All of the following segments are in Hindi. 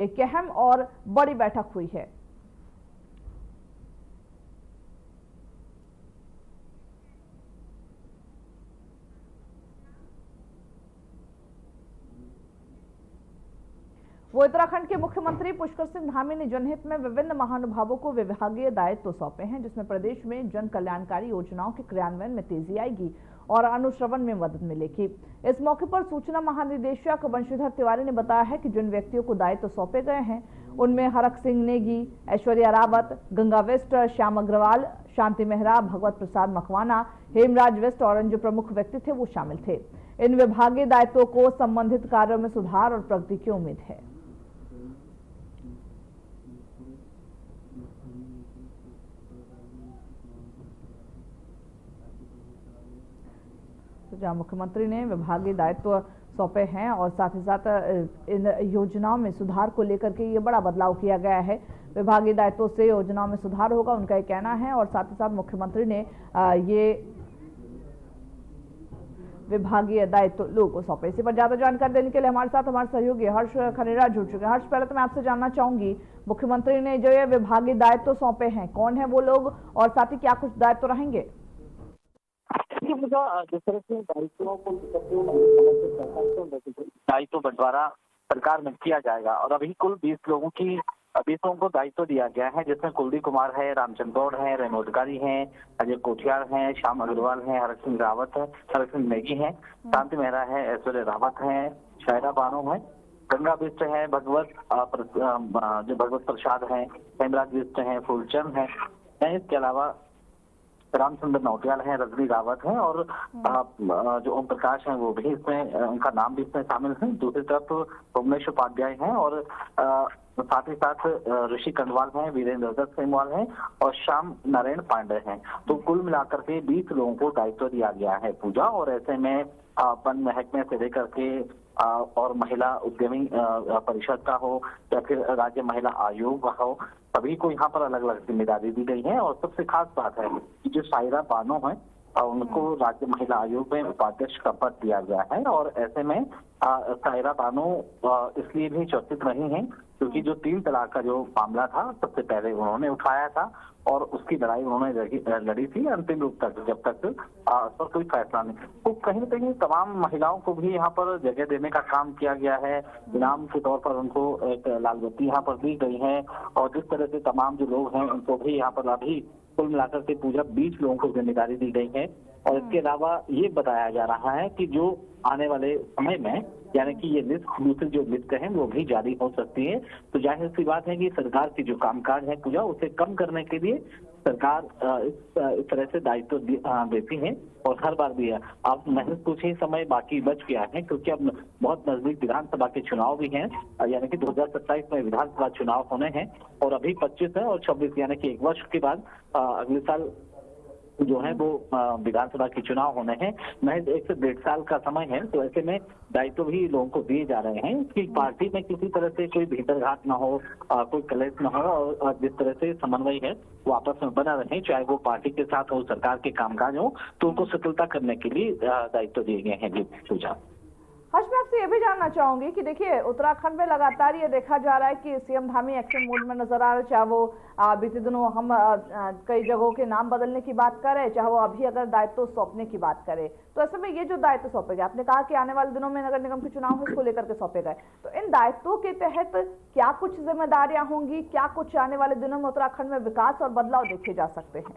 एक अहम और बड़ी बैठक हुई है। वो उत्तराखंड के मुख्यमंत्री पुष्कर सिंह धामी ने जनहित में विभिन्न महानुभावों को विभागीय दायित्व सौंपे हैं, जिसमें प्रदेश में जन कल्याणकारी योजनाओं के क्रियान्वयन में तेजी आएगी और अनुश्रवण में मदद मिलेगी। इस मौके पर सूचना महानिदेशक वंशीधर तिवारी ने बताया है कि जिन व्यक्तियों को दायित्व सौंपे गए हैं उनमें हरक सिंह नेगी, ऐश्वर्या रावत, गंगा वेस्ट, श्याम अग्रवाल, शांति मेहरा, भगवत प्रसाद मकवाना, हेमराज वेस्ट और अन्य जो प्रमुख व्यक्ति थे वो शामिल थे। इन विभागीय दायित्वों को संबंधित कार्यों में सुधार और प्रगति की उम्मीद है। जहां मुख्यमंत्री ने विभागीय दायित्व सौंपे हैं और साथ ही साथ इन योजनाओं में सुधार को लेकर के ये बड़ा बदलाव किया गया है। विभागीय दायित्वों से योजनाओं में सुधार होगा, उनका ये कहना है। और साथ ही साथ मुख्यमंत्री ने ये विभागीय दायित्व लोगों को सौंपे। इसी पर ज्यादा जानकारी देने के लिए हमारे साथ हमारे सहयोगी हर्ष खनेरा जुड़ चुके हैं। हर्ष, पहले तो मैं आपसे जानना चाहूंगी, मुख्यमंत्री ने जो ये विभागीय दायित्व सौंपे हैं, कौन है वो लोग और साथ ही क्या कुछ दायित्व रहेंगे? जिस तरह से दायित्व बंटवारा सरकार में किया जाएगा और अभी कुल 20 लोगों को दायित्व दिया गया है, जिसमें कुलदीप कुमार है, रामचंद्र गौड़ है, रेणु अधिकारी है, अजय कोठियार है, श्याम अग्रवाल है, हरक सिंह रावत है, हरक सिंह नेगी है, शांति मेहरा है, ऐश्वर्या रावत है, शायरा बानो है, गंगा बिस्ट है, भगवत प्रसाद है, हेमराज बिस्ट है, फूलचंद है। इसके अलावा रामचंद्र नौटियाल है, रजनी रावत है और जो ओम प्रकाश है वो भी इसमें, उनका नाम भी इसमें शामिल है। दूसरी तरफ भुवनेश उपाध्याय है और साथ ही साथ ऋषि कंडवाल हैं, वीरेंद्र दत्त सेमवाल हैं और श्याम नारायण पांडे हैं। तो कुल मिलाकर के 20 लोगों को दायित्व दिया गया है पूजा। और ऐसे में वन महकमे से लेकर के और महिला उद्यमी परिषद का हो या फिर राज्य महिला आयोग का हो, सभी को यहाँ पर अलग अलग जिम्मेदारी दी गई है। और सबसे खास बात है कि जो शायरा बानो है उनको राज्य महिला आयोग में उपाध्यक्ष का पद दिया गया है। और ऐसे में शायरा बानो इसलिए भी चर्चित रही हैं क्योंकि जो 3 तलाक का जो मामला था सबसे पहले उन्होंने उठाया था और उसकी लड़ाई उन्होंने लड़ी थी अंतिम रूप तक, जब तक उस पर कोई फैसला नहीं। तो कहीं न कहीं तमाम महिलाओं को भी यहाँ पर जगह देने का काम किया गया है। इनाम के तौर पर उनको एक लाल बत्ती यहाँ पर दी गई है और जिस तरह से तमाम जो लोग हैं उनको भी यहाँ पर अभी कुल मिलाकर के पूजा 20 लोगों को जिम्मेदारी दी गई है। और इसके अलावा ये बताया जा रहा है कि जो आने वाले समय में यानी कि ये लिस्ट, दूसरी जो लिस्ट है वो भी जारी हो सकती है। तो जाहिर सी बात है कि सरकार की जो कामकाज है पूजा, उसे कम करने के लिए सरकार इस तरह से दायित्व देती है और हर बार दिया। आप महज कुछ ही समय बाकी बच गया है क्योंकि अब बहुत नजदीक विधानसभा के चुनाव भी हैं, यानी कि 2027 में विधानसभा चुनाव होने हैं और अभी 25 है और 26 यानी कि 1 वर्ष के बाद अगले साल जो है वो विधानसभा के चुनाव होने हैं। महज 1 से 1.5 साल का समय है। तो ऐसे में दायित्व भी लोगों को दिए जा रहे हैं कि पार्टी में किसी तरह से कोई भीतरघात न हो, कोई कलेश न हो और जिस तरह से समन्वय है वो आपस में बना रहे, चाहे वो पार्टी के साथ हो, सरकार के कामकाज हो, तो उनको सफलता करने के लिए दायित्व दिए गए हैं। जी पूजा। हर्ष, मैं आपसे ये भी जानना चाहूंगी कि देखिए उत्तराखंड में लगातार ये देखा जा रहा है कि सीएम धामी एक्शन मोड में नजर आ रहे, चाहे वो बीते दिनों हम कई जगहों के नाम बदलने की बात करें, चाहे वो अभी अगर दायित्व सौंपने की बात करें। तो ऐसे में ये जो दायित्व सौंपे गए, आपने कहा कि आने वाले दिनों में नगर निगम के चुनाव है उसको लेकर के सौंपे गए, तो इन दायित्वों के तहत क्या कुछ जिम्मेदारियां होंगी, क्या कुछ आने वाले दिनों में उत्तराखंड में विकास और बदलाव देखे जा सकते हैं?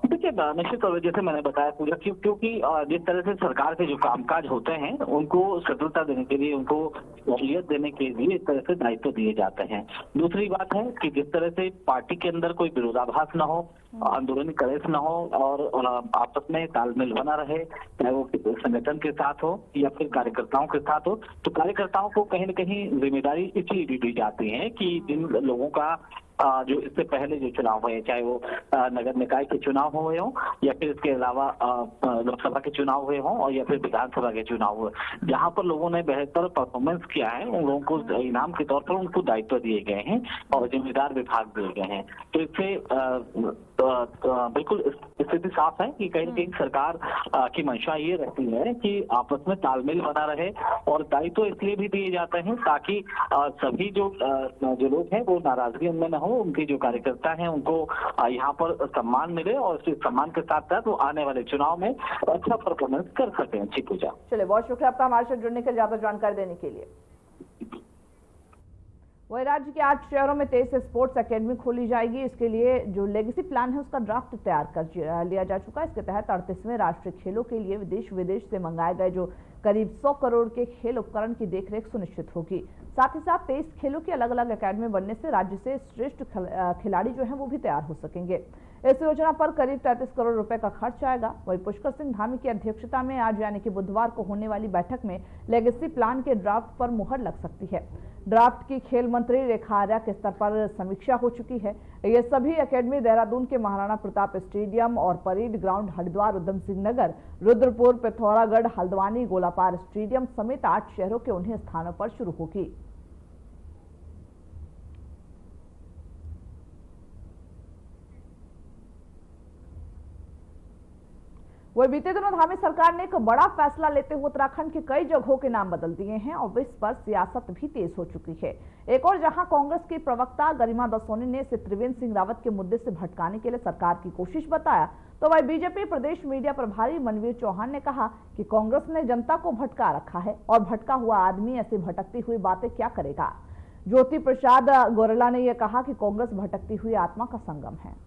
देखिए निश्चित तौर पर जैसे मैंने बताया पूजा, क्योंकि जिस तरह से सरकार के जो कामकाज होते हैं उनको सफलता देने के लिए, उनको सहूलियत देने के लिए इस तरह से दायित्व दिए जाते हैं। दूसरी बात है कि जिस तरह से पार्टी के अंदर कोई विरोधाभास न हो, आंदोलनी कलेश न हो और आपस में तालमेल बना रहे, चाहे वो संगठन के साथ हो या फिर कार्यकर्ताओं के साथ हो। तो कार्यकर्ताओं को कहीं न कहीं जिम्मेदारी इसलिए दी जाती है कि जिन लोगों का जो इससे पहले जो चुनाव हुए, चाहे वो नगर निकाय के चुनाव हुए हों या फिर इसके अलावा लोकसभा के चुनाव हुए हों और या फिर विधानसभा के चुनाव हुए, जहां पर लोगों ने बेहतर परफॉर्मेंस किया है उन लोगों को इनाम के तौर पर उनको दायित्व दिए गए हैं और जिम्मेदार विभाग दिए गए हैं। तो इससे बिल्कुल स्थिति साफ है कि कहीं न कहीं सरकार की मंशा ये रहती है कि आपस में तालमेल बना रहे, और दायित्व इसलिए भी दिए जाते हैं ताकि सभी जो लोग हैं वो नाराजगी उनमें न हो, उनके जो कार्यकर्ता हैं उनको यहाँ पर सम्मान मिले, और इस सम्मान के साथ साथ वो आने वाले चुनाव में अच्छा परफॉर्मेंस कर सकें। अच्छी पूजा। चलिए, बहुत शुक्रिया आपका हमारे साथ जुड़ने के, ज्यादा जानकारी देने के लिए। वही राज्य के 8 शहरों में 23 स्पोर्ट्स एकेडमी खोली जाएगी। इसके लिए जो लेगेसी प्लान है उसका ड्राफ्ट तैयार कर लिया जा चुका है। इसके तहत 38वें राष्ट्रीय खेलों के लिए देश विदेश से मंगाए गए जो करीब 100 करोड़ के खेल उपकरण की देखरेख सुनिश्चित होगी। साथ ही साथ 23 खेलों की अलग अलग एकेडमी बनने से राज्य से श्रेष्ठ खिलाड़ी जो हैं वो भी तैयार हो सकेंगे। इस योजना पर करीब 33 करोड़ रुपए का खर्च आएगा। वहीं पुष्कर सिंह धामी की अध्यक्षता में आज यानी कि बुधवार को होने वाली बैठक में लेगेसी प्लान के ड्राफ्ट पर मुहर लग सकती है। ड्राफ्ट की खेल मंत्री रेखा आर्या के स्तर पर समीक्षा हो चुकी है। ये सभी एकेडमी देहरादून के महाराणा प्रताप स्टेडियम और parade ground, Haridwar, Udham Singh Nagar, Rudrapur, Pithoragarh, Haldwani, Golapar stadium समेत 8 शहरों के उन्हीं स्थानों पर शुरू होगी। वही बीते दिनों धामी सरकार ने एक बड़ा फैसला लेते हुए उत्तराखंड के कई जगहों के नाम बदल दिए हैं और इस पर सियासत भी तेज हो चुकी है। एक और जहां कांग्रेस की प्रवक्ता गरिमा दसोनी ने इसे त्रिवेंद्र सिंह रावत के मुद्दे से भटकाने के लिए सरकार की कोशिश बताया, तो वही बीजेपी प्रदेश मीडिया प्रभारी मनवीर चौहान ने कहा कि कांग्रेस ने जनता को भटका रखा है और भटका हुआ आदमी ऐसी भटकती हुई बातें क्या करेगा। ज्योति प्रसाद गोरेला ने यह कहा कि कांग्रेस भटकती हुई आत्मा का संगम है।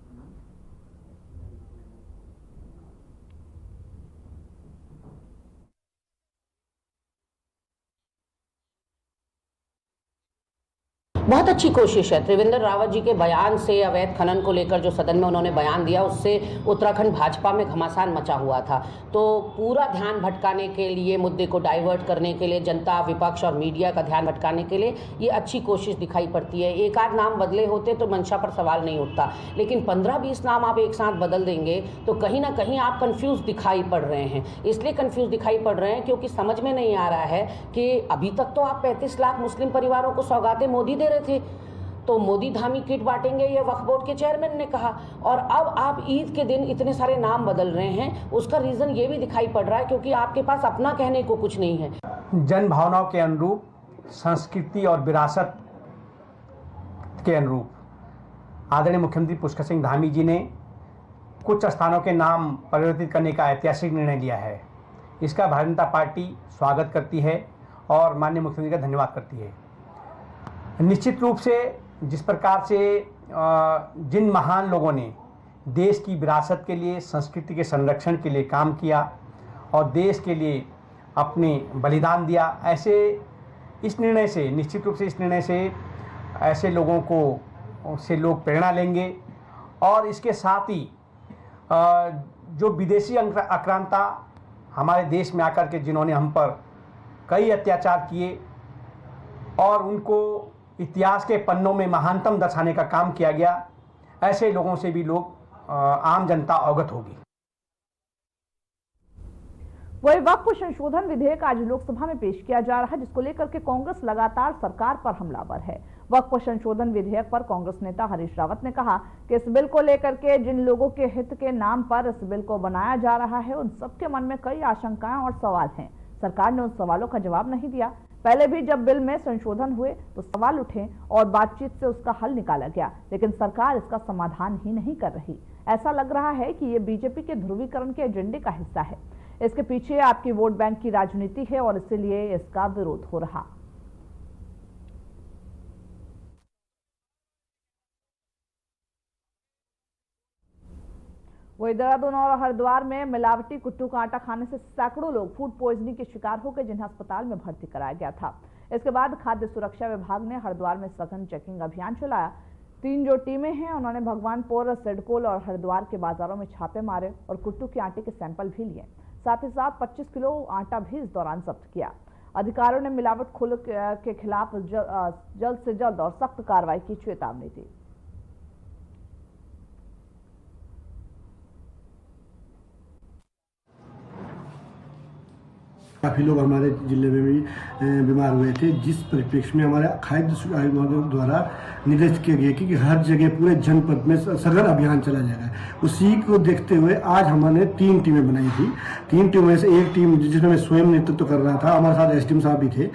बहुत अच्छी कोशिश है। त्रिवेंद्र रावत जी के बयान से अवैध खनन को लेकर जो सदन में उन्होंने बयान दिया उससे उत्तराखंड भाजपा में घमासान मचा हुआ था। तो पूरा ध्यान भटकाने के लिए, मुद्दे को डाइवर्ट करने के लिए, जनता, विपक्ष और मीडिया का ध्यान भटकाने के लिए ये अच्छी कोशिश दिखाई पड़ती है। एक आध नाम बदले होते तो मंशा पर सवाल नहीं उठता, लेकिन 15-20 नाम आप एक साथ बदल देंगे तो कहीं ना कहीं आप कंफ्यूज दिखाई पड़ रहे हैं। इसलिए कंफ्यूज दिखाई पड़ रहे हैं क्योंकि समझ में नहीं आ रहा है कि अभी तक तो आप 35 लाख मुस्लिम परिवारों को सौगातें मोदी दे थे, तो मोदी धामी किट बांटेंगे, ये वक्फ बोर्ड के चेयरमैन ने कहा, और अब आप ईद के दिन इतने सारे नाम बदल रहे हैं। उसका रीजन ये भी दिखाई पड़ रहा है क्योंकि आपके पास अपना कहने को कुछ नहीं है। जन भावनाओं के अनुरूप, संस्कृति और विरासत के अनुरूप आदरणीय मुख्यमंत्री पुष्कर सिंह धामी जी ने कुछ स्थानों के नाम परिवर्तित करने का ऐतिहासिक निर्णय लिया है। इसका भारतीय जनता पार्टी स्वागत करती है और माननीय मुख्यमंत्री का धन्यवाद करती है। निश्चित रूप से जिस प्रकार से जिन महान लोगों ने देश की विरासत के लिए, संस्कृति के संरक्षण के लिए काम किया और देश के लिए अपने बलिदान दिया, ऐसे इस निर्णय से, निश्चित रूप से इस निर्णय से ऐसे लोगों को से लोग प्रेरणा लेंगे। और इसके साथ ही जो विदेशी आक्रांता हमारे देश में आकर के जिन्होंने हम पर कई अत्याचार किए और उनको इतिहास के पन्नों में महानतम दर्शाने का काम किया गया, ऐसे लोगों से भी लोग आम जनता अवगत होगी। वही वक्फ संशोधन विधेयक आज लोकसभा में पेश किया जा रहा है, जिसको लेकर के कांग्रेस लगातार सरकार पर हमलावर है। वक्फ संशोधन विधेयक पर कांग्रेस नेता हरीश रावत ने कहा कि इस बिल को लेकर के जिन लोगों के हित के नाम पर इस बिल को बनाया जा रहा है, उन सबके मन में कई आशंकाएं और सवाल हैं। सरकार ने उन सवालों का जवाब नहीं दिया। पहले भी जब बिल में संशोधन हुए तो सवाल उठे और बातचीत से उसका हल निकाला गया, लेकिन सरकार इसका समाधान ही नहीं कर रही। ऐसा लग रहा है कि ये बीजेपी के ध्रुवीकरण के एजेंडे का हिस्सा है। इसके पीछे आपकी वोट बैंक की राजनीति है और इसीलिए इसका विरोध हो रहा। वही देहरादून और हरिद्वार में मिलावटी कुट्टू का आटा खाने से सैकड़ों लोग फूड पॉइजनिंग के शिकार हो गए, जिन्हें अस्पताल में भर्ती कराया गया था। इसके बाद खाद्य सुरक्षा विभाग ने हरिद्वार में सघन चेकिंग अभियान चलाया। 3 जो टीमें हैं उन्होंने भगवानपुर, सिडकोल और हरिद्वार के बाजारों में छापे मारे और कुट्टू के आटे के सैंपल भी लिए। साथ ही साथ 25 किलो आटा भी इस दौरान जब्त किया। अधिकारियों ने मिलावटखोरों के खिलाफ जल्द से जल्द और सख्त कार्रवाई की चेतावनी दी। काफ़ी लोग हमारे जिले में भी बीमार हुए थे, जिस परिप्रेक्ष्य में हमारे खाद्य आयुक्त द्वारा निर्देश किया गया कि हर जगह पूरे जनपद में सघन अभियान चला जाएगा। उसी को देखते हुए आज हमने 3 टीमें बनाई थी। 3 टीमों में से एक टीम जिसमें मैं स्वयं नेतृत्व कर रहा था, हमारे साथ एसडीएम साहब भी थे,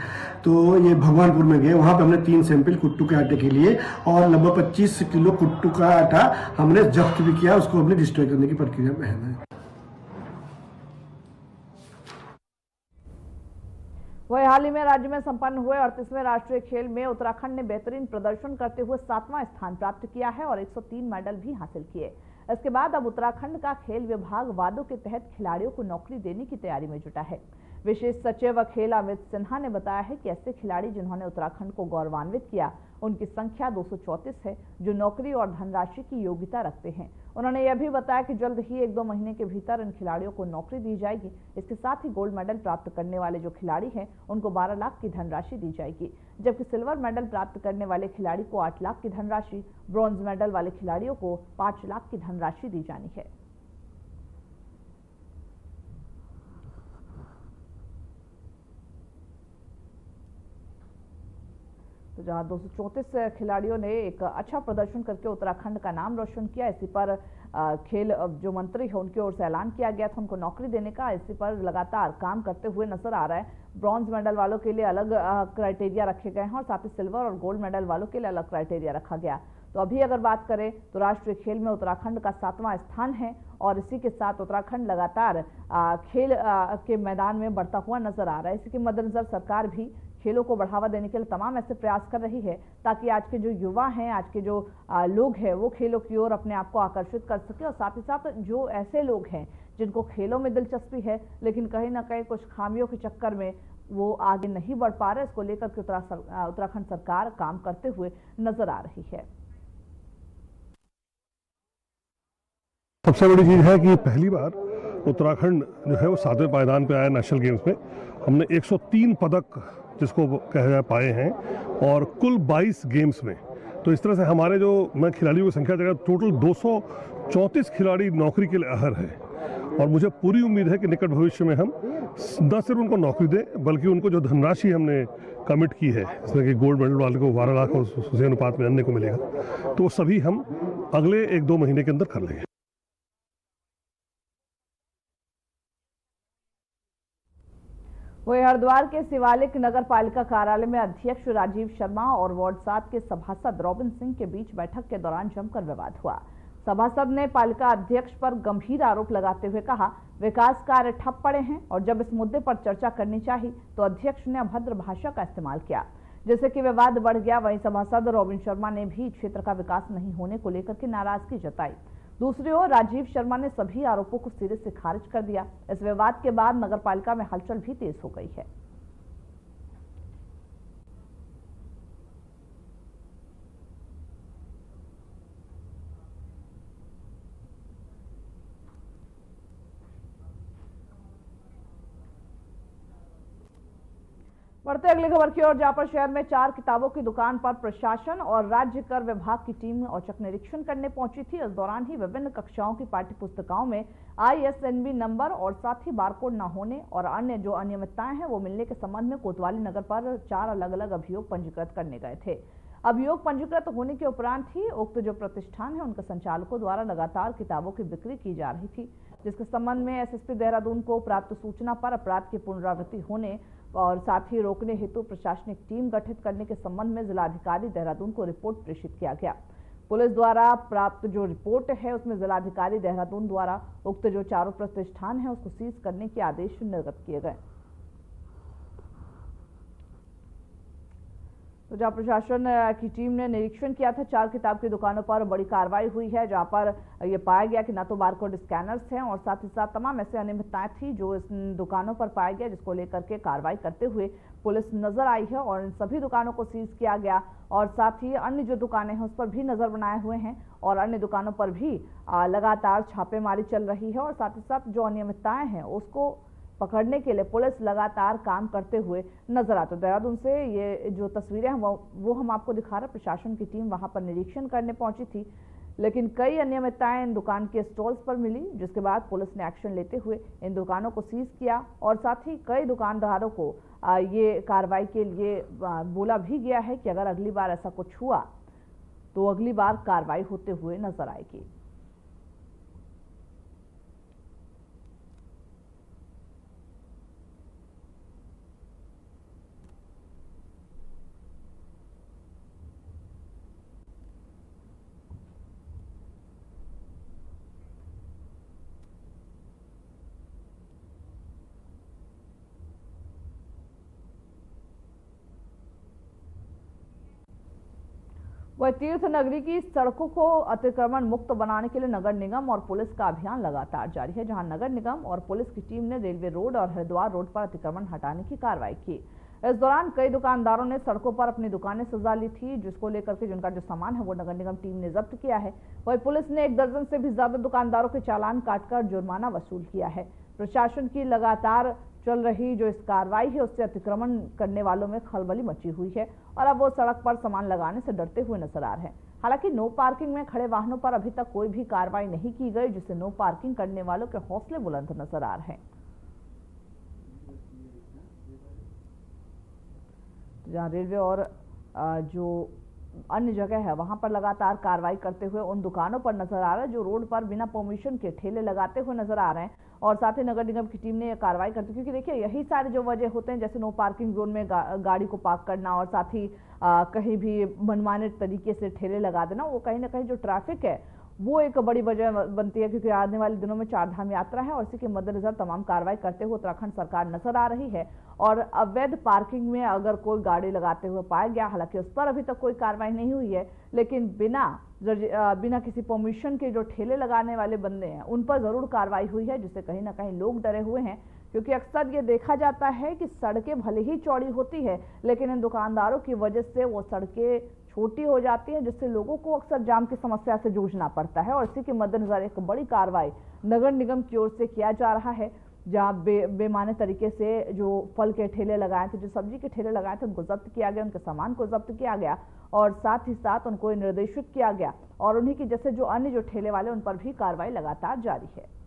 तो ये भगवानपुर में गए। वहाँ पर हमने 3 सैंपल कुट्टू के आटे के लिए और लगभग 25 किलो कुट्टू का आटा हमने जब्त भी किया, उसको हमने डिस्ट्रॉय करने की प्रक्रिया में है। वही हाल ही में राज्य में संपन्न हुए 38वें राष्ट्रीय खेल में उत्तराखंड ने बेहतरीन प्रदर्शन करते हुए 7वां स्थान प्राप्त किया है और 103 मेडल भी हासिल किए। इसके बाद अब उत्तराखंड का खेल विभाग वादों के तहत खिलाड़ियों को नौकरी देने की तैयारी में जुटा है। विशेष सचिव खेल अमित सिन्हा ने बताया है कि ऐसे खिलाड़ी जिन्होंने उत्तराखंड को गौरवान्वित किया, उनकी संख्या 234 है, जो नौकरी और धनराशि की योग्यता रखते हैं। उन्होंने यह भी बताया कि जल्द ही 1-2 महीने के भीतर इन खिलाड़ियों को नौकरी दी जाएगी। इसके साथ ही गोल्ड मेडल प्राप्त करने वाले जो खिलाड़ी हैं, उनको 12 लाख की धनराशि दी जाएगी, जबकि सिल्वर मेडल प्राप्त करने वाले खिलाड़ी को 8 लाख की धनराशि, ब्रॉन्ज मेडल वाले खिलाड़ियों को 5 लाख की धनराशि दी जानी है। तो जहां 234 खिलाड़ियों ने एक अच्छा प्रदर्शन करके उत्तराखंड का नाम रोशन किया, इसी पर खेल जो मंत्री है उनकी ओर से ऐलान किया गया था उनको नौकरी देने का। इसी पर लगातार काम करते हुए नजर आ रहा है। ब्रॉन्ज मेडल वालों के लिए अलग क्राइटेरिया रखे गए हैं और साथ ही सिल्वर और गोल्ड मेडल वालों के लिए अलग क्राइटेरिया रखा गया। तो अभी अगर बात करें तो राष्ट्रीय खेल में उत्तराखंड का 7वां स्थान है और इसी के साथ उत्तराखंड लगातार खेल के मैदान में बढ़ता हुआ नजर आ रहा है। इसी के मद्देनजर सरकार भी खेलों को बढ़ावा देने के लिए तमाम ऐसे प्रयास कर रही है ताकि आज के जो युवा हैं, आज के जो लोग हैं, वो खेलों की ओर अपने आप को आकर्षित कर सके और साथ ही साथ जो ऐसे लोग हैं जिनको खेलों में दिलचस्पी है लेकिन कहीं ना कहीं कुछ खामियों के चक्कर में वो आगे नहीं बढ़ पा रहे, इसको लेकर के उत्तराखंड सरकार काम करते हुए नजर आ रही है। सबसे बड़ी चीज है कि पहली बार उत्तराखंड जो है वो 7वें पायदान पे आया नेशनल गेम्स में। हमने 103 पदक जिसको कहा जाए पाए हैं और कुल 22 गेम्स में। तो इस तरह से हमारे जो मैं खिलाड़ियों की संख्या जगह टोटल 234 खिलाड़ी नौकरी के लिए अहर है और मुझे पूरी उम्मीद है कि निकट भविष्य में हम न सिर्फ उनको नौकरी दें बल्कि उनको जो धनराशि हमने कमिट की है, जिसमें कि गोल्ड मेडल वाले को 12 लाख और उसी अनुपात में अन्य को मिलेगा, तो वो सभी हम अगले 1-2 महीने के अंदर कर लेंगे। वही हरिद्वार के शिवालिक नगर पालिका कार्यालय में अध्यक्ष राजीव शर्मा और वार्ड 7 के सभासद रॉबिन सिंह के बीच बैठक के दौरान जमकर विवाद हुआ। सभासद ने पालिका अध्यक्ष पर गंभीर आरोप लगाते हुए कहा, विकास कार्य ठप पड़े हैं और जब इस मुद्दे पर चर्चा करनी चाहिए तो अध्यक्ष ने अभद्र भाषा का इस्तेमाल किया, जिससे कि विवाद बढ़ गया। वहीं सभासद रॉबिन शर्मा ने भी क्षेत्र का विकास नहीं होने को लेकर के नाराजगी जताई। दूसरी ओर राजीव शर्मा ने सभी आरोपों को सिरे से खारिज कर दिया। इस विवाद के बाद नगरपालिका में हलचल भी तेज हो गई है। बढ़ते अगली खबर की ओर, जहां पर शहर में 4 किताबों की दुकान पर प्रशासन और राज्य कर विभाग की टीम औचक निरीक्षण करने पहुंची थी। इस दौरान ही विभिन्न कक्षाओं की पाठ्य पुस्तकों में ISNB नंबर और साथ ही बारकोड न होने और अन्य जो अनियमितताएं हैं वो मिलने के संबंध में कोतवाली नगर पर 4 अलग अलग अभियोग पंजीकृत करने गए थे। अभियोग पंजीकृत होने के उपरांत ही उक्त जो प्रतिष्ठान है उनके संचालकों द्वारा लगातार किताबों की बिक्री की जा रही थी, जिसके संबंध में SSP देहरादून को प्राप्त सूचना पर अपराध की पुनरावृत्ति होने और साथ ही रोकने हेतु प्रशासनिक टीम गठित करने के संबंध में जिलाधिकारी देहरादून को रिपोर्ट प्रेषित किया गया। पुलिस द्वारा प्राप्त जो रिपोर्ट है उसमें जिलाधिकारी देहरादून द्वारा उक्त जो 4 प्रतिष्ठान है उसको सीज करने के आदेश निर्गत किए गए। तो जहां प्रशासन की टीम ने निरीक्षण किया था 4 किताब की दुकानों पर बड़ी कार्रवाई हुई है, जहां पर यह पाया गया कि न तो बारकोड स्कैनर्स हैं और साथ ही साथ तमाम ऐसे अनियमितताएं थी जो इस दुकानों पर पाया गया, जिसको लेकर के कार्रवाई करते हुए पुलिस नजर आई है और इन सभी दुकानों को सीज किया गया और साथ ही अन्य जो दुकानें हैं उस पर भी नजर बनाए हुए हैं और अन्य दुकानों पर भी लगातार छापेमारी चल रही है और साथ ही साथ जो अनियमितताएं हैं उसको पकड़ने के लिए पुलिस लगातार काम करते हुए नजर आते। देहरादून से ये जो तस्वीरें हैं वो हम आपको दिखा रहे हैं। प्रशासन की टीम वहां पर निरीक्षण करने पहुंची थी, लेकिन कई अनियमितताएं इन दुकान के स्टॉल्स पर मिली, जिसके बाद पुलिस ने एक्शन लेते हुए इन दुकानों को सीज किया और साथ ही कई दुकानदारों को ये कार्रवाई के लिए बोला भी गया है कि अगर अगली बार ऐसा कुछ हुआ तो अगली बार कार्रवाई होते हुए नजर आएगी। वह तीर्थ नगरी की सड़कों को अतिक्रमण मुक्त बनाने के लिए नगर निगम और पुलिस का अभियान लगातार जारी है, जहां नगर निगम और पुलिस की टीम ने रेलवे रोड और हरिद्वार रोड पर अतिक्रमण हटाने की कार्रवाई की। इस दौरान कई दुकानदारों ने सड़कों पर अपनी दुकानें सजा ली थी, जिसको लेकर के जिनका जो सामान है वो नगर निगम टीम ने जब्त किया है। वही पुलिस ने 1 दर्जन से भी ज्यादा दुकानदारों के चालान काटकर जुर्माना वसूल किया है। प्रशासन की लगातार चल रही जो इस कार्रवाई है उससे अतिक्रमण करने वालों में खलबली मची हुई है और अब वो सड़क पर सामान लगाने से डरते हुए नजर आ रहे हैं। हालांकि नो पार्किंग में खड़े वाहनों पर अभी तक कोई भी कार्रवाई नहीं की गई, जिससे नो पार्किंग करने वालों के हौसले बुलंद नजर आ रहे हैं। जहां रेलवे और जो अन्य जगह है वहां पर लगातार कार्रवाई करते हुए उन दुकानों पर नजर आ रहा है जो रोड पर बिना परमिशन के ठेले लगाते हुए नजर आ रहे हैं और साथ ही नगर निगम की टीम ने यह कार्रवाई करती, क्योंकि देखिए यही सारे जो वजह होते हैं, जैसे नो पार्किंग जोन में गाड़ी को पार्क करना और साथ ही कहीं भी मनमाने तरीके से ठेले लगा देना, वो कहीं ना कहीं जो ट्रैफिक है वो एक बड़ी वजह बनती है, क्योंकि आने वाले दिनों में 4 धाम यात्रा है और इसी के मद्देनजर तमाम कार्रवाई करते हुए उत्तराखंड सरकार नजर आ रही है। और अवैध पार्किंग में अगर कोई गाड़ी लगाते हुए पाया गया, हालांकि उस पर अभी तक कोई कार्रवाई नहीं हुई है, लेकिन बिना किसी परमिशन के जो ठेले लगाने वाले बंदे हैं उन पर जरूर कार्रवाई हुई है, जिससे कहीं ना कहीं लोग डरे हुए हैं। क्योंकि अक्सर ये देखा जाता है कि सड़कें भले ही चौड़ी होती है, लेकिन इन दुकानदारों की वजह से वो सड़कें छोटी हो जाती है, जिससे लोगों को अक्सर जाम की समस्या से जूझना पड़ता है। और इसी के मद्देनजर एक बड़ी कार्रवाई नगर निगम की ओर से किया जा रहा है, जहां बेमाने तरीके से जो फल के ठेले लगाए थे, जो सब्जी के ठेले लगाए थे, उनको जब्त किया गया, उनके सामान को जब्त किया गया और साथ ही साथ उनको निर्देशित किया गया और उन्हीं की जैसे जो अन्य जो ठेले वाले उन पर भी कार्रवाई लगातार जारी है।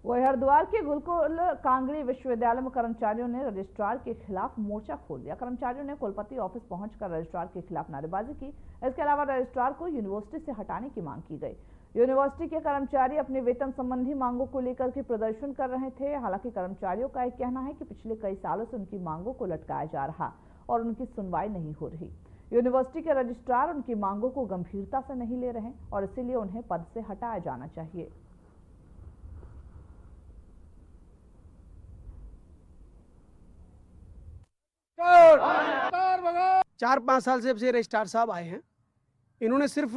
वही हरिद्वार के गुरुकुल कांगड़ी विश्वविद्यालय में कर्मचारियों ने रजिस्ट्रार के खिलाफ मोर्चा खोल दिया। कर्मचारियों ने कुलपति ऑफिस पहुंचकर रजिस्ट्रार के खिलाफ नारेबाजी की। इसके अलावा रजिस्ट्रार को यूनिवर्सिटी से हटाने की मांग की गई। यूनिवर्सिटी के कर्मचारी अपने वेतन संबंधी मांगों को लेकर के प्रदर्शन कर रहे थे। हालांकि कर्मचारियों का एक कहना है कि पिछले कई सालों से उनकी मांगों को लटकाया जा रहा और उनकी सुनवाई नहीं हो रही। यूनिवर्सिटी के रजिस्ट्रार उनकी मांगों को गंभीरता से नहीं ले रहे और इसीलिए उन्हें पद से हटाया जाना चाहिए। 4-5 साल से रजिस्ट्रार साहब आए हैं। इन्होंने सिर्फ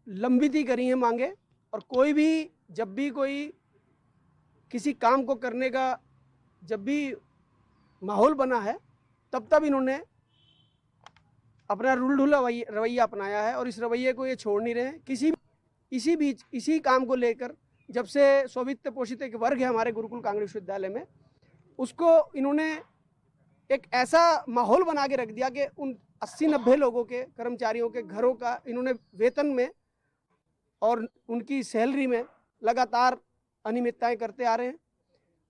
लंबित ही करी हैं मांगे और कोई भी जब भी कोई किसी काम को करने का जब भी माहौल बना है तब इन्होंने अपना रूल रवैया अपनाया है और इस रवैये को ये छोड़ नहीं रहे हैं। इसी काम को लेकर जब से स्ववित्त पोषित एक वर्ग है हमारे गुरुकुल कांगड़ी विश्वविद्यालय में, उसको इन्होंने एक ऐसा माहौल बना के रख दिया कि उन 80-90 लोगों के कर्मचारियों के घरों का इन्होंने वेतन में और उनकी सैलरी में लगातार अनियमितताएं करते आ रहे हैं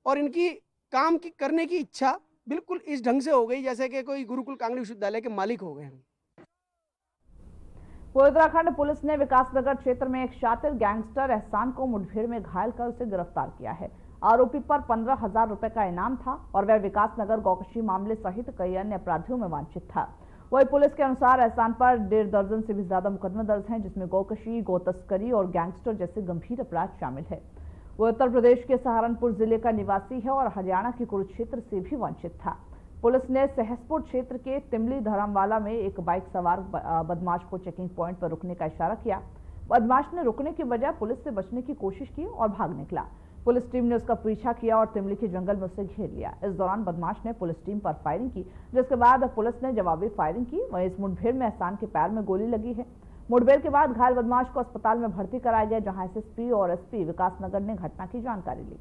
और इनकी काम की करने की इच्छा बिल्कुल इस ढंग से हो गई जैसे कि कोई गुरुकुल कांगड़ी विश्वविद्यालय के मालिक हो गए हैं। उत्तराखंड पुलिस ने विकासनगर क्षेत्र में एक शातिर गैंगस्टर एहसान को मुठभेड़ में घायल कर उसे गिरफ्तार किया है। आरोपी पर 15,000 रुपए का इनाम था और वह विकासनगर गौकशी मामले सहित कई अन्य अपराधियों में वांछित था। वही पुलिस के अनुसार एहसान पर 1.5 दर्जन से भी ज्यादा मुकदमे दर्ज हैं, जिसमें गौकशी, गौतस्करी और गैंगस्टर जैसे गंभीर अपराध शामिल है। वह उत्तर प्रदेश के सहारनपुर जिले का निवासी है और हरियाणा के कुरुक्षेत्र से भी वांछित था। पुलिस ने सहसपुर क्षेत्र के तिमली धरमवाला में एक बाइक सवार बदमाश को चेकिंग पॉइंट पर रुकने का इशारा किया। बदमाश ने रुकने के बजाय पुलिस से बचने की कोशिश की और भाग निकला। पुलिस टीम ने उसका पीछा किया और तिमली के जंगल में उसे घेर लिया। इस दौरान बदमाश ने पुलिस टीम पर फायरिंग की, जिसके बाद पुलिस ने जवाबी फायरिंग की। वहीं इस मुठभेड़ में एहसान के पैर में गोली लगी है। मुठभेड़ के बाद घायल बदमाश को अस्पताल में भर्ती कराया गया, जहां एसएसपी और एसपी विकासनगर ने घटना की जानकारी ली।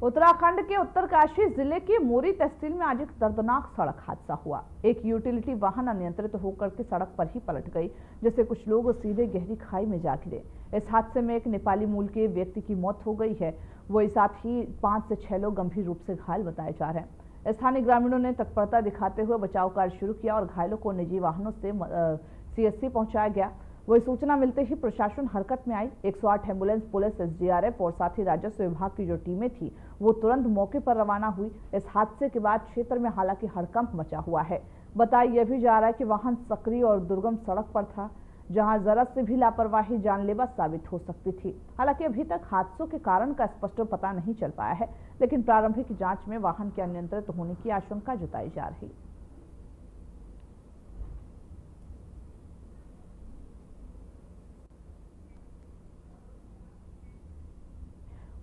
उत्तराखंड के उत्तरकाशी जिले के मोरी तहसील में आज एक दर्दनाक सड़क हादसा हुआ। एक यूटिलिटी वाहन अनियंत्रित होकर के सड़क पर ही पलट गई, जिससे कुछ लोग सीधे गहरी खाई में जा गिरे। इस हादसे में एक नेपाली मूल के व्यक्ति की मौत हो गई है। वही साथ ही 5 से 6 लोग गंभीर रूप से घायल बताए जा रहे हैं। स्थानीय ग्रामीणों ने तत्परता दिखाते हुए बचाव कार्य शुरू किया और घायलों को निजी वाहनों से CHC पहुंचाया गया। वही सूचना मिलते ही प्रशासन हरकत में आई। 108 एम्बुलेंस, पुलिस, SDRF और साथ ही राजस्व विभाग की जो टीमें थी वो तुरंत मौके पर रवाना हुई। इस हादसे के बाद क्षेत्र में हालांकि हड़कंप मचा हुआ है। बताया यह भी जा रहा है कि वाहन सक्रिय और दुर्गम सड़क पर था, जहां जरा से भी लापरवाही जानलेवा साबित हो सकती थी। हालांकि अभी तक हादसों के कारण का स्पष्ट पता नहीं चल पाया है, लेकिन प्रारंभिक जांच में वाहन के अनियंत्रित होने की आशंका जताई जा रही।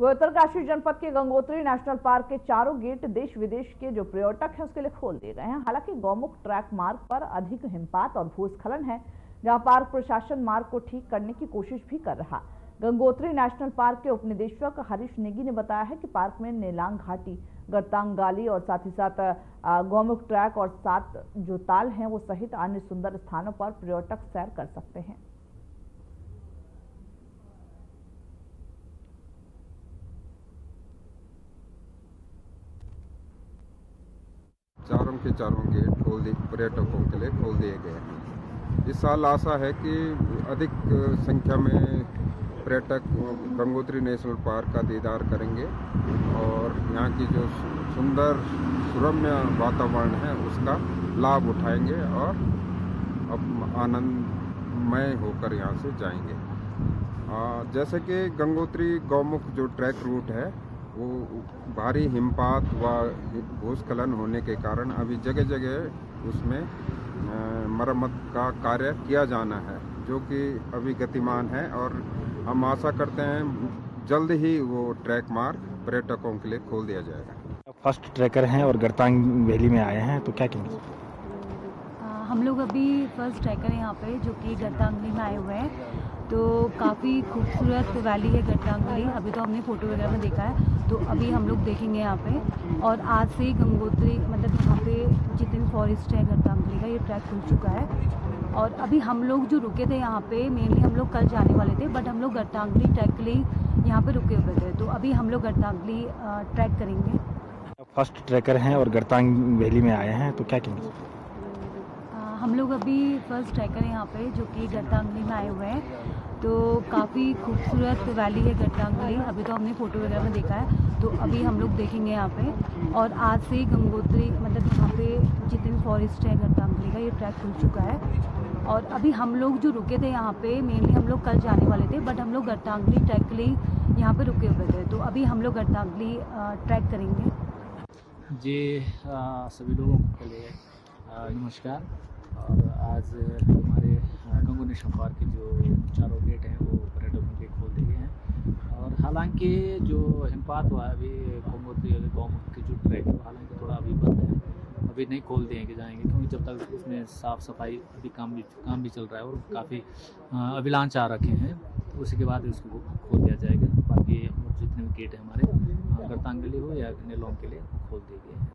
वो उत्तरकाशी जनपद के गंगोत्री नेशनल पार्क के चारों गेट देश विदेश के जो पर्यटक हैं उसके लिए खोल दिए गए हैं। हालांकि गौमुख ट्रैक मार्ग पर अधिक हिमपात और भूस्खलन है, जहां पार्क प्रशासन मार्ग को ठीक करने की कोशिश भी कर रहा। गंगोत्री नेशनल पार्क के उपनिदेशक हरीश नेगी ने बताया है कि पार्क में नेलांग घाटी, गर्तांगाली और साथ ही साथ गौमुख ट्रैक और 7 जो ताल हैं वो सहित अन्य सुंदर स्थानों पर पर्यटक सैर कर सकते हैं। चारों के चारों गेट पर्यटकों के लिए खोल दिए गए हैं। इस साल आशा है कि अधिक संख्या में पर्यटक गंगोत्री नेशनल पार्क का दीदार करेंगे और यहाँ की जो सुंदर सुरम्य वातावरण है उसका लाभ उठाएंगे और आनंदमय होकर यहाँ से जाएंगे। जैसे कि गंगोत्री गौमुख जो ट्रैक रूट है वो भारी हिमपात व भूस्खलन होने के कारण अभी जगह जगह उसमें मरम्मत का कार्य किया जाना है, जो कि अभी गतिमान है और हम आशा करते हैं जल्द ही वो ट्रैक मार्ग पर्यटकों के लिए खोल दिया जाएगा। फर्स्ट ट्रैकर हैं और गर्तांग वैली में आए हैं, तो क्या कहेंगे? हम लोग अभी फर्स्ट ट्रैकर हैं यहाँ पे, जो कि गर्तांगली में आए हुए हैं। तो काफ़ी खूबसूरत वैली है गर्तांगली। अभी तो हमने फ़ोटो वगैरह में देखा है, तो अभी हम लोग देखेंगे यहाँ पे। और आज से ही गंगोत्री मतलब यहाँ पे जितने भी फॉरेस्ट है गर्तांगली का, ये ट्रैक खुल चुका है। और अभी हम लोग जो रुके थे यहाँ पे, मेनली हम लोग कल जाने वाले थे, बट हम लोग गर्तांगली ट्रैक के लिए यहाँ पे रुके हुए थे। तो अभी हम लोग गर्तांगली ट्रैक करेंगे। फर्स्ट ट्रैकर हैं और गर्तांग वैली में आए हैं, तो क्या कहेंगे? हम लोग अभी फर्स्ट ट्रैकर हैं यहाँ पे, जो कि गर्तांगली में आए हुए हैं। तो काफ़ी खूबसूरत वैली है गर्तांगली। अभी तो हमने फ़ोटो वगैरह में देखा है, तो अभी हम लोग देखेंगे यहाँ पे। और आज से ही गंगोत्री मतलब यहाँ पे जितने भी फॉरेस्ट है गर्तांगली का, ये ट्रैक खुल चुका है। और अभी हम लोग जो रुके थे यहाँ पे, मेनली हम लोग कल जाने वाले थे, बट हम लोग गर्तांगली ट्रैक के लिए यहाँ पे रुके हुए थे। तो अभी हम लोग गर्तांगली ट्रैक करेंगे। जी सभी लोगों के लिए नमस्कार। और आज हमारे गंगो नेशनल पार्क के जो चारों गेट हैं वो पर्यटकों के लिए खोल दिए गए हैं। और हालांकि जो हिमपात हुआ है अभी गंगोत्री गौमुख के जो ट्रैक है, हालांकि थोड़ा अभी बंद है, अभी नहीं खोल दिए जाएंगे, क्योंकि जब तक उसमें साफ़ सफाई अभी काम भी चल रहा है और काफ़ी अभिलांच आ रखे हैं, तो उसी के बाद उसको खोल दिया जाएगा। बाकी जितने भी गेट हैं हमारे गर्तांगली हो या नेलोंग के लिए खोल दिए गए हैं।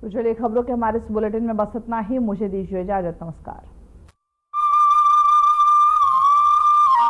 तो चलिए खबरों के हमारे इस बुलेटिन में बस इतना ही। मुझे दीजिए इजाजत। नमस्कार।